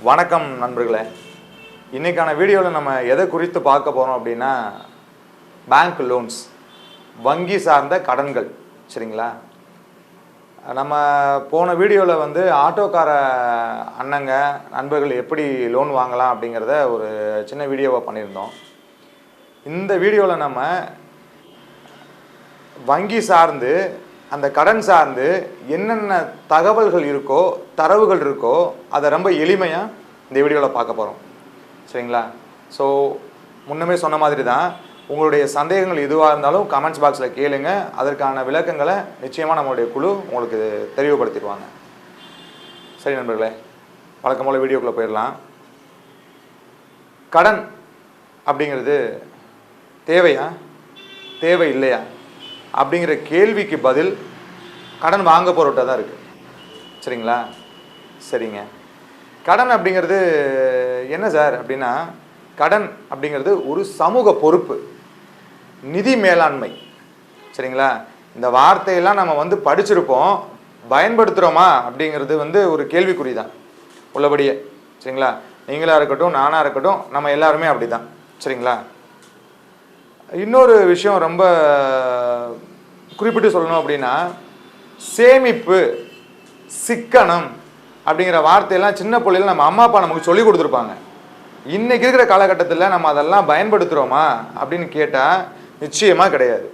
வணக்கம் நண்பர்களே. இன்றைக்கான வீடியோவில் நம்ம எதை குறித்து பார்க்க போகிறோம் அப்படின்னா பேங்க் லோன்ஸ், வங்கி சார்ந்த கடன்கள். சரிங்களா? நம்ம போன வீடியோவில் வந்து ஆட்டோக்கார அண்ணங்க நண்பர்கள் எப்படி லோன் வாங்கலாம் அப்படிங்கிறத ஒரு சின்ன வீடியோவை பண்ணியிருந்தோம். இந்த வீடியோவில் நம்ம வங்கி சார்ந்து அந்த கடன் சார்ந்து என்னென்ன தகவல்கள் இருக்கோ, தரவுகள் இருக்கோ, அதை ரொம்ப எளிமையாக இந்த வீடியோவில் பார்க்க போகிறோம். சரிங்களா? ஸோ முன்னமே சொன்ன மாதிரி தான், உங்களுடைய சந்தேகங்கள் எதுவாக இருந்தாலும் கமெண்ட்ஸ் பாக்ஸில் கேளுங்க. அதற்கான விளக்கங்களை நிச்சயமாக நம்மளுடைய குழு உங்களுக்கு தெளிவுபடுத்திடுவாங்க. சரி நண்பர்களே, வழக்கம் போல் வீடியோக்குள்ளே போயிடலாம். கடன் அப்படிங்கிறது தேவையா, தேவை இல்லையா அப்படிங்கிற கேள்விக்கு பதில் கடன் வாங்க போகிறவர்கிட்ட தான் இருக்குது. சரிங்களா? சரிங்க. கடன் அப்படிங்கிறது என்ன சார் அப்படின்னா, கடன் அப்படிங்கிறது ஒரு சமூக பொறுப்பு, நிதி மேலாண்மை. சரிங்களா? இந்த வார்த்தையெல்லாம் நம்ம வந்து படிச்சிருப்போம், பயன்படுத்துகிறோமா அப்படிங்கிறது வந்து ஒரு கேள்விக்குறி தான் உள்ளபடியே. சரிங்களா? நீங்களாக இருக்கட்டும், நானாக இருக்கட்டும், நம்ம எல்லாருமே அப்படி தான். சரிங்களா? இன்னொரு விஷயம் ரொம்ப குறிப்பிட்டு சொல்லணும் அப்படின்னா, சேமிப்பு, சிக்கனம் அப்படிங்கிற வார்த்தையெல்லாம் சின்ன பிள்ளைகள் நம்ம அம்மா அப்பா நமக்கு சொல்லி கொடுத்துருப்பாங்க. இன்றைக்கி இருக்கிற காலகட்டத்தில் நம்ம அதெல்லாம் பயன்படுத்துகிறோமா அப்படின்னு கேட்டால் நிச்சயமாக கிடையாது.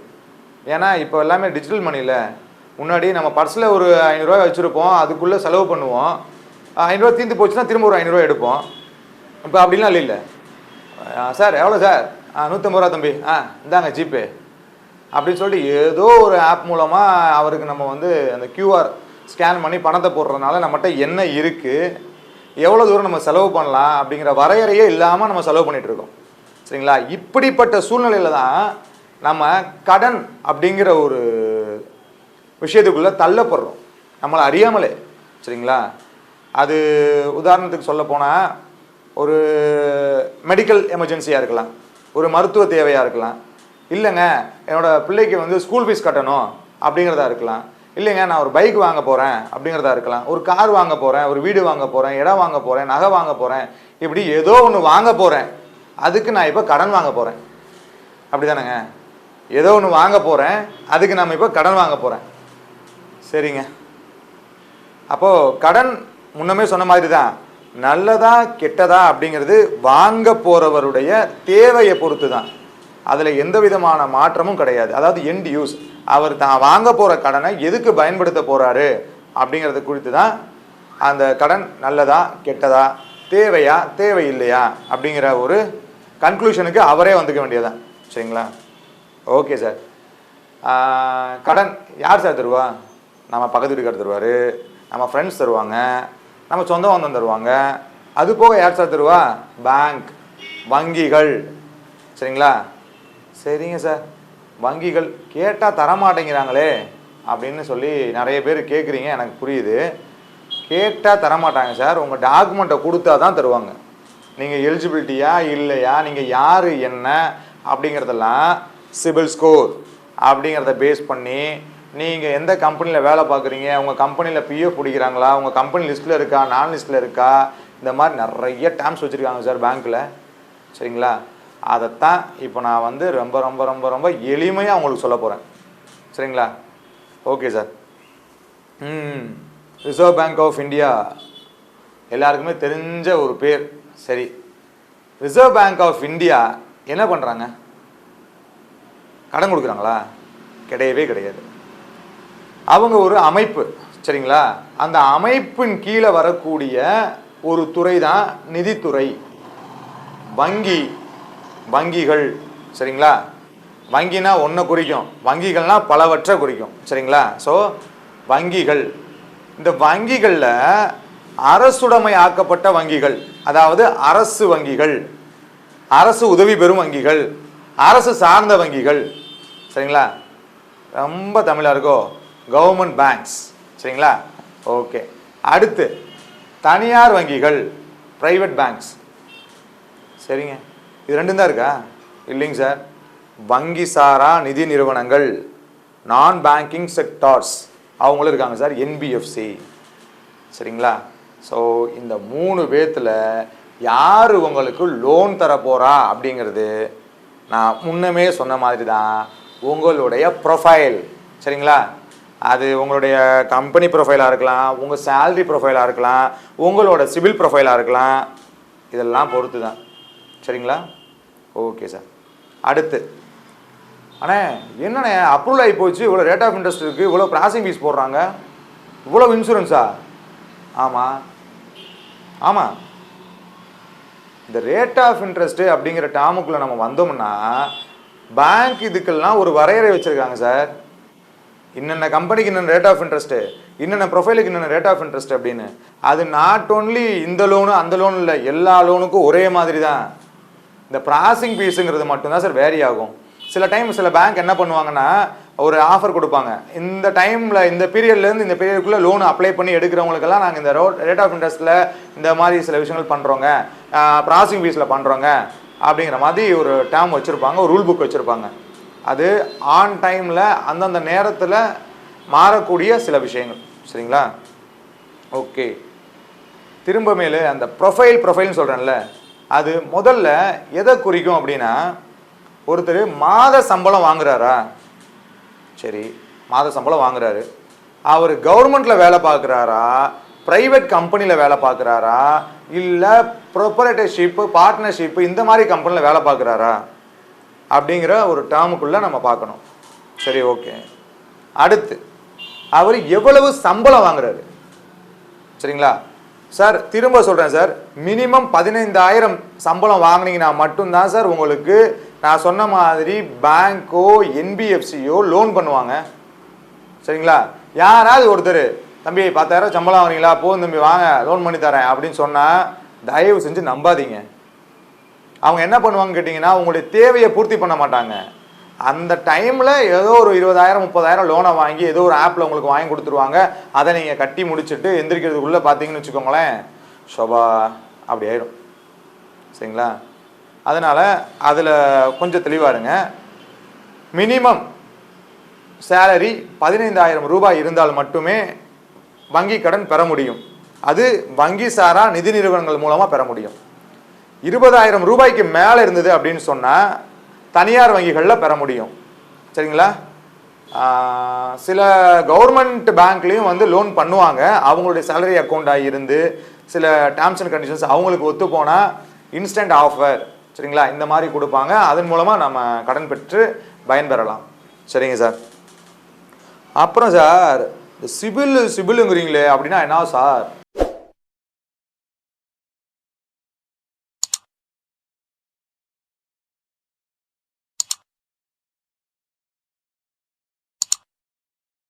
ஏன்னா இப்போ எல்லாமே டிஜிட்டல் மணியில். முன்னாடி நம்ம பர்ஸில் ஒரு 500 ரூபா வச்சுருப்போம், அதுக்குள்ளே செலவு பண்ணுவோம். 500 ரூபா தீர்ந்து போச்சுன்னா திரும்ப ஒரு 500 ரூபா எடுப்போம். இப்போ அப்படிலாம் இல்லை. சார் எவ்வளோ சார்? 150 ரூபா தம்பி, இந்தாங்க ஜிபே அப்படின்னு சொல்லிட்டு ஏதோ ஒரு ஆப் மூலமாக அவருக்கு நம்ம வந்து அந்த QR ஸ்கேன் பண்ணி பணத்தை போடுறதுனால நம்மகிட்ட என்ன இருக்குது, எவ்வளோ தூரம் நம்ம செலவு பண்ணலாம் அப்படிங்கிற வரையறையே இல்லாமல் நம்ம செலவு பண்ணிகிட்ருக்கோம். சரிங்களா? இப்படிப்பட்ட சூழ்நிலையில் தான் நம்ம கடன் அப்படிங்கிற ஒரு விஷயத்துக்குள்ளே தள்ளப்படுறோம், நம்மளை அறியாமலே. சரிங்களா? அது உதாரணத்துக்கு சொல்ல போனால், ஒரு மெடிக்கல் எமர்ஜென்சியாக இருக்கலாம், ஒரு மருத்துவ தேவையாக இருக்கலாம், இல்லைங்க என்னோடய பிள்ளைக்கு வந்து ஸ்கூல் ஃபீஸ் கட்டணும் அப்படிங்கிறதா இருக்கலாம், இல்லைங்க நான் ஒரு பைக் வாங்க போகிறேன் அப்படிங்கிறதா இருக்கலாம், ஒரு கார் வாங்க போகிறேன், ஒரு வீடு வாங்க போகிறேன், இடம் வாங்க போகிறேன், நகை வாங்க போகிறேன், இப்படி ஏதோ ஒன்று வாங்க போகிறேன், அதுக்கு நான் இப்போ கடன் வாங்க போகிறேன். அப்படி தானேங்க? ஏதோ ஒன்று வாங்க போகிறேன், அதுக்கு நம்ம இப்போ கடன் வாங்க போகிறேன். சரிங்க. அப்போது கடன் முன்னமே சொன்ன மாதிரி தான், நல்லதா கெட்டதா அப்படிங்கிறது வாங்க போகிறவருடைய தேவையை பொறுத்து தான். அதில் எந்த விதமான மாற்றமும் கிடையாது. அதாவது எண்ட் யூஸ், அவர் தான் வாங்க போகிற கடனை எதுக்கு பயன்படுத்த போகிறாரு அப்படிங்கிறத குறித்து தான் அந்த கடன் நல்லதா கெட்டதா, தேவையா தேவையில்லையா அப்படிங்கிற ஒரு கன்க்ளூஷனுக்கு அவரே வந்துக்க வேண்டியதான். சரிங்களா? Okay sir. கடன் யார் சார் தருவா? நம்ம பக்கத்து வீட்டுக்காரர் தருவார், நம்ம ஃப்ரெண்ட்ஸ் தருவாங்க, நம்ம சொந்த பந்தம் தருவாங்க. அது போக யார் சார் தருவா? பேங்க், வங்கிகள். சரிங்களா? சரிங்க சார், வங்கிகள் கேட்டால் தரமாட்டேங்கிறாங்களே அப்படின்னு சொல்லி நிறைய பேர் கேட்குறீங்க, எனக்கு புரியுது. கேட்டால் தரமாட்டாங்க சார், உங்கள் டாக்குமெண்ட்டை கொடுத்தா தான் தருவாங்க. நீங்கள் எலிஜிபிலிட்டியா இல்லையா, நீங்கள் யார் என்ன அப்படிங்கிறதெல்லாம் சிபில் ஸ்கோர் அப்படிங்கிறத பேஸ் பண்ணி, நீங்கள் எந்த கம்பெனியில் வேலை பார்க்குறீங்க, உங்கள் கம்பெனியில் பிஎஃப் பிடிக்கிறாங்களா, உங்கள் கம்பெனி லிஸ்ட்டில் இருக்கா, நான் லிஸ்ட்டில் இருக்கா, இந்த மாதிரி நிறைய டேர்ம்ஸ் வச்சுருக்காங்க சார் பேங்க்கில். சரிங்களா? அதைத்தான் இப்போ நான் வந்து ரொம்ப ரொம்ப ரொம்ப ரொம்ப எளிமையாக உங்களுக்கு சொல்ல போகிறேன். சரிங்களா? Okay sir. Reserve Bank of India எல்லாருக்குமே தெரிஞ்ச ஒரு பேர். சரி, ரிசர்வ் பேங்க் ஆஃப் இந்தியா என்ன பண்ணுறாங்க? கடன் கொடுக்குறாங்களா? கிடையவே கிடையாது. அவங்க ஒரு அமைப்பு. சரிங்களா? அந்த அமைப்பின் கீழே வரக்கூடிய ஒரு துறை தான் நிதித்துறை, வங்கிகள். சரிங்களா? வங்கினா ஒன்றை குறிக்கும், வங்கிகள்னா பலவற்றை குறிக்கும். சரிங்களா? ஸோ வங்கிகள், இந்த வங்கிகளில் அரசுடைமை ஆக்கப்பட்ட வங்கிகள், அதாவது அரசு வங்கிகள், அரசு உதவி பெறும் வங்கிகள், அரசு சார்ந்த வங்கிகள். சரிங்களா? ரொம்ப தமிழாக இருக்கோ, கவர்மெண்ட் பேங்க்ஸ். சரிங்களா? ஓகே. அடுத்து தனியார் வங்கிகள், ப்ரைவேட் பேங்க்ஸ். சரிங்க, இது ரெண்டும் தான் இருக்கா? இல்லைங்க சார். வங்கி சாரா நிதி நிறுவனங்கள், நான் பேங்கிங் செக்டார்ஸ், அவங்களும் இருக்காங்க சார், NBFC. சரிங்களா? ஸோ இந்த 3 பேத்தில் யார் உங்களுக்கு லோன் தர போகிறா அப்படிங்கிறது நான் முன்னமே சொன்ன மாதிரி தான் உங்களுடைய ப்ரொஃபைல். சரிங்களா? அது உங்களுடைய கம்பெனி ப்ரொஃபைலாக இருக்கலாம், உங்கள் சேல்ரி ப்ரொஃபைலாக இருக்கலாம், உங்களோட சிபில் ப்ரொஃபைலாக இருக்கலாம், இதெல்லாம் பொறுத்து தான். சரிங்களா? Okay sir. அடுத்து அண்ணே என்னண்ணே அப்ரூவல் ஆகி போச்சு, இவ்வளோ ரேட் ஆஃப் இன்ட்ரெஸ்ட் இருக்குது, இவ்வளோ ப்ராசஸிங் ஃபீஸ் போடுறாங்க, இவ்வளோ இன்சூரன்ஸா? ஆமாம் ஆமாம். இந்த ரேட் ஆஃப் இன்ட்ரெஸ்ட்டு அப்படிங்கிற டேர்முக்குள்ளே நம்ம வந்தோம்னா பேங்க் இதுக்கெல்லாம் ஒரு வரையறை வச்சுருக்காங்க சார். இன்னென்ன கம்பெனிக்கு இன்னென்ன ரேட் ஆஃப் இன்ட்ரெஸ்ட்டு, இன்னென்ன ப்ரொஃபைலுக்கு இன்னென்ன ரேட் ஆஃப் இன்ட்ரெஸ்ட் அப்படின்னு. அது நாட் ஓன்லி இந்த லோனு அந்த லோன் இல்லை, எல்லா லோனுக்கும் ஒரே மாதிரி தான். இந்த ப்ராசஸிங் ஃபீஸுங்கிறது மட்டும்தான் சார் வேரி ஆகும். சில டைம் சில பேங்க் என்ன பண்ணுவாங்கன்னா ஒரு ஆஃபர் கொடுப்பாங்க, இந்த டைமில் இந்த பீரியட்லேருந்து இந்த பீரியடுக்குள்ளே லோன் அப்ளை பண்ணி எடுக்கிறவங்களுக்கெல்லாம் நாங்கள் இந்த ரேட் ஆஃப் இன்ட்ரெஸ்ட்டில் இந்த மாதிரி சில விஷயங்கள் பண்ணுறோங்க, ப்ராசஸிங் ஃபீஸில் பண்ணுறோங்க அப்படிங்கிற மாதிரி ஒரு டேர்ம் வச்சுருப்பாங்க, ஒரு ரூல் புக் வச்சுருப்பாங்க. அது ஆன் டைமில் அந்தந்த நேரத்தில் மாறக்கூடிய சில விஷயங்கள். சரிங்களா? ஓகே. திரும்ப மேலே அந்த ப்ரொஃபைல்னு சொல்கிறேன்ல, அது முதல்ல எதை குறிக்கும் அப்படின்னா, ஒருத்தர் மாத சம்பளம் வாங்குறாரா? சரி, மாத சம்பளம் வாங்குறாரு. அவர் கவர்மெண்ட்டில் வேலை பார்க்குறாரா, ப்ரைவேட் கம்பெனியில் வேலை பார்க்குறாரா, இல்லை ப்ரொப்ரைட்டர்ஷிப்பு பார்ட்னர்ஷிப்பு இந்த மாதிரி கம்பெனியில் வேலை பார்க்குறாரா அப்படிங்கிற ஒரு டேர்முக்குள்ளே நம்ம பார்க்கணும். சரி, ஓகே. அடுத்து அவர் எவ்வளவு சம்பளம் வாங்குறாரு? சரிங்களா சார்? திரும்ப சொல்கிறேன் சார், மினிமம் 15,000 சம்பளம் வாங்கினீங்கன்னா மட்டும்தான் சார் உங்களுக்கு நான் சொன்ன மாதிரி பேங்க்கோ என்பிஎஃப்சியோ லோன் பண்ணுவாங்க. சரிங்களா? யாராவது ஒருத்தர் தம்பி 10,000 சம்பளம் வாங்குறீங்களா, போதும் தம்பி வாங்க லோன் பண்ணி தரேன் அப்படின்னு சொன்னால் தயவு செஞ்சு நம்பாதீங்க. அவங்க என்ன பண்ணுவாங்க கேட்டிங்கன்னா, உங்களுடைய தேவையை பூர்த்தி பண்ண மாட்டாங்க. அந்த டைமில் ஏதோ ஒரு 20,000 30,000 லோனை வாங்கி ஏதோ ஒரு ஆப்பில் உங்களுக்கு வாங்கி கொடுத்துருவாங்க. அதை நீங்கள் கட்டி முடிச்சுட்டு எந்திரிக்கிறதுக்குள்ளே பார்த்தீங்கன்னு வச்சுக்கோங்களேன், ஷோபா அப்படி ஆயிடும். சரிங்களா? அதனால் அதில் கொஞ்சம் தெளிவாக இருங்க. மினிமம் சேலரி 15,000 ரூபாய் இருந்தால் மட்டுமே வங்கி கடன் பெற முடியும். அது வங்கி சாரா நிதி நிறுவனங்கள் மூலமாக பெற முடியும். 20,000 ரூபாய்க்கு மேலே இருந்தது அப்படின்னு சொன்னால் தனியார் வங்கிகளில் பெற முடியும். சரிங்களா? சில கவர்மெண்ட் பேங்க்லேயும் வந்து லோன் பண்ணுவாங்க. அவங்களுடைய சேலரி அக்கௌண்ட்டாக இருந்து சில டேர்ம்ஸ் அண்ட் கண்டிஷன்ஸ் அவங்களுக்கு ஒத்து போனால் இன்ஸ்டன்ட் ஆஃபர், சரிங்களா, இந்த மாதிரி கொடுப்பாங்க. அதன் மூலமாக நம்ம கடன் பெற்று பயன்பெறலாம். சரிங்க சார். அப்புறம் சார் சிபிலுங்கிறீங்களே அப்படின்னா என்ன சார்?